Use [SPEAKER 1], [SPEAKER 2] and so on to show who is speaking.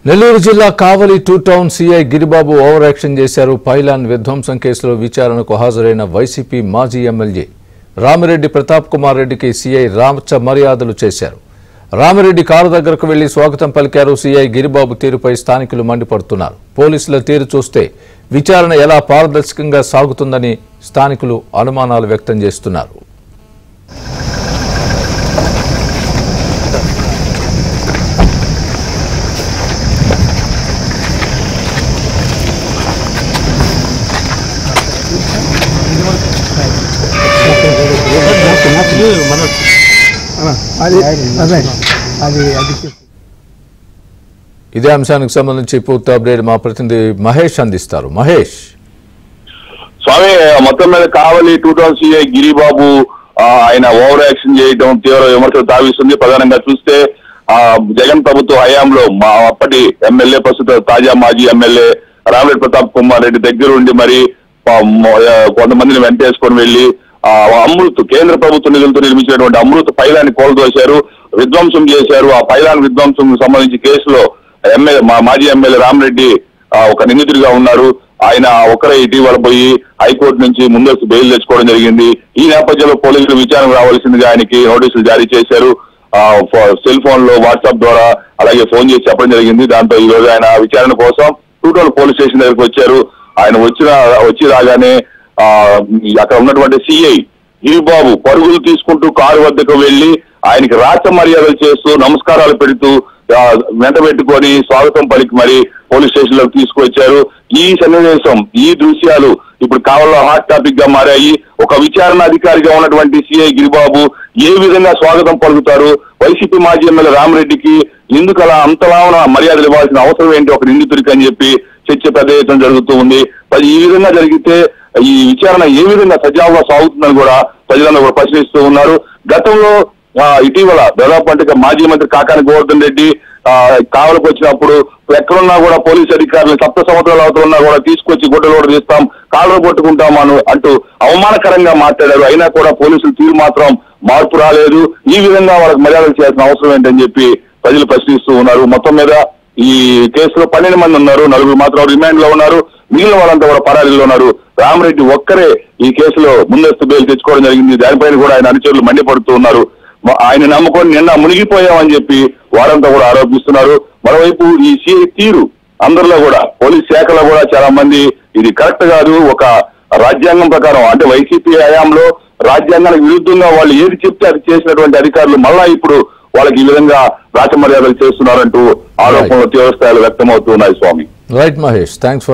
[SPEAKER 1] నెల్లూరు జిల్లా కావలి 2 town CI Giribabu over action చేశారు. Pylon విధ్వంసం కేసులో విచారణకు హాజరైన వైసీపీ మాజీ ఎమ్మెల్యే రామిరెడ్డి ప్రతాప్ కుమార్ రెడ్డికి సీఐ రామచ మర్యాదలు చేశారు. రామిరెడ్డి కారు దగ్గరకు వెళ్లి స్వాగతం పలికారు. సీఐ గిరిబాబు తీరుపై స్థానికులు మండిపడుతున్నారు. పోలీసుల తీరు చూస్తే విచారణ ఎలా పారదర్శకంగా సాగుతుందని స్థానికులు అనుమానాలు వ్యక్తం చేస్తున్నారు. ఇదే అంశానికి సంబంధించి పూర్తి అప్డేట్ మా ప్రతినిధి మహేష్ అందిస్తారు. మహేష్,
[SPEAKER 2] స్వామి, మొత్తం మీద కావలి 2 టౌన్ సీఐ గిరిబాబు ఆయన ఓవర్ యాక్షన్ చేయడం తీవ్ర విమర్శలు తావిస్తుంది. ప్రధానంగా చూస్తే జగన్ ప్రభుత్వ హయాంలో అప్పటి ఎమ్మెల్యే, ప్రస్తుత తాజా మాజీ ఎమ్మెల్యే రామిరెడ్డి ప్రతాప్ కుమార్ రెడ్డి దగ్గర ఉండి మరి కొంతమందిని వెంటేసుకొని వెళ్లి అమృత్ కేంద్ర ప్రభుత్వ నిధులతో నిర్మించినటువంటి అమృత్ పైలాన్ని కోల్దోశారు, విధ్వంసం చేశారు. ఆ పైలాన్ విధ్వంసం సంబంధించి కేసులో మాజీ ఎమ్మెల్యే రామిరెడ్డి ఒక నిందితుడిగా ఉన్నారు. ఆయన ఒకరే ఇటీవల పోయి హైకోర్టు నుంచి ముందస్తు బెయిల్ తెచ్చుకోవడం జరిగింది. ఈ నేపథ్యంలో పోలీసులు విచారణ రావాల్సిందిగా ఆయనకి నోటీసులు జారీ చేశారు. సెల్ ఫోన్ లో, వాట్సాప్ ద్వారా అలాగే ఫోన్ చేసి చెప్పడం జరిగింది. దాంతో ఈ రోజు ఆయన విచారణ కోసం 2 టౌన్ పోలీస్ స్టేషన్ దగ్గరకు వచ్చారు. ఆయన వచ్చి రాగానే అక్కడ ఉన్నటువంటి సిఐ గిరిబాబు పరుగులు తీసుకుంటూ కారు వద్దకు వెళ్లి ఆయనకి రాచ మర్యాదలు చేస్తూ నమస్కారాలు పెడుతూ వెంట పెట్టుకొని స్వాగతం పలికి మరి పోలీస్ స్టేషన్ లోకి తీసుకువచ్చారు. ఈ సన్నివేశం, ఈ దృశ్యాలు ఇప్పుడు కావల్లో హాట్ టాపిక్ గా మారాయి. ఒక విచారణ అధికారిగా ఉన్నటువంటి సిఐ గిరిబాబు ఏ విధంగా స్వాగతం పలుకుతారు, వైసీపీ మాజీ ఎమ్మెల్యే రామిరెడ్డికి ఎందుకు అలా అంతలా మర్యాదలు ఇవ్వాల్సిన అవసరం ఏంటి ఒక నిందితుడికి అని చెప్పి చర్చ పెద్ద ఎత్తున జరుగుతూ ఉంది. ఈ విధంగా జరిగితే ఈ విచారణ ఏ విధంగా సజావుగా సాగుతుందని కూడా ప్రజలందరూ కూడా ప్రశ్నిస్తూ ఉన్నారు. గతంలో ఇటీవల దాదాపు అంటే మాజీ మంత్రి కాకాని గోవర్ధన్ రెడ్డి కావలకు వచ్చినప్పుడు ఎక్కడున్నా కూడా పోలీస్ అధికారులు 7 సంవత్సరాల అవుతున్నా కూడా తీసుకొచ్చి గుడ్డలోడు తీస్తాం, కాళ్ళు కొట్టుకుంటాం అంటూ అవమానకరంగా మాట్లాడారు. అయినా కూడా పోలీసులు తీరు మాత్రం మార్పు రాలేదు. ఈ విధంగా వాళ్ళకి మర్యాదలు చేయాల్సిన అవసరం ఏంటని చెప్పి ప్రజలు ప్రశ్నిస్తూ ఉన్నారు. మొత్తం మీద ఈ కేసులో 12 మంది ఉన్నారు, 4 మాత్రం రిమాండ్ లో ఉన్నారు. మిగిలిన వాళ్ళంతా కూడా పరారీలో ఉన్నారు. రామిరెడ్డి ఒక్కరే ఈ కేసులో ముందస్తు బెయిల్ తెచ్చుకోవడం జరిగింది. దానిపైన కూడా ఆయన అనుచరులు మండిపడుతూ ఉన్నారు. ఆయన నమ్ముకొని నిన్న మునిగిపోయామని చెప్పి వారంతా కూడా ఆరోపిస్తున్నారు. మరోవైపు ఈ సిఐ తీరు అందరిలో కూడా, పోలీస్ శాఖలో కూడా చాలా మంది ఇది కరెక్ట్ కాదు, ఒక రాజ్యాంగం ప్రకారం అంటే వైసీపీ హయాంలో రాజ్యాంగానికి విరుద్ధంగా వాళ్ళు ఏది చెప్తే అది చేసినటువంటి అధికారులు మళ్ళా ఇప్పుడు వాళ్ళకి ఈ విధంగా రాచమర్యాదలు చేస్తున్నారంటూ ఆరోపణలు తీవ్ర స్థాయిలో వ్యక్తమవుతున్నాయి. స్వామి,
[SPEAKER 1] రైట్ మహేష్, థ్యాంక్స్ ఫర్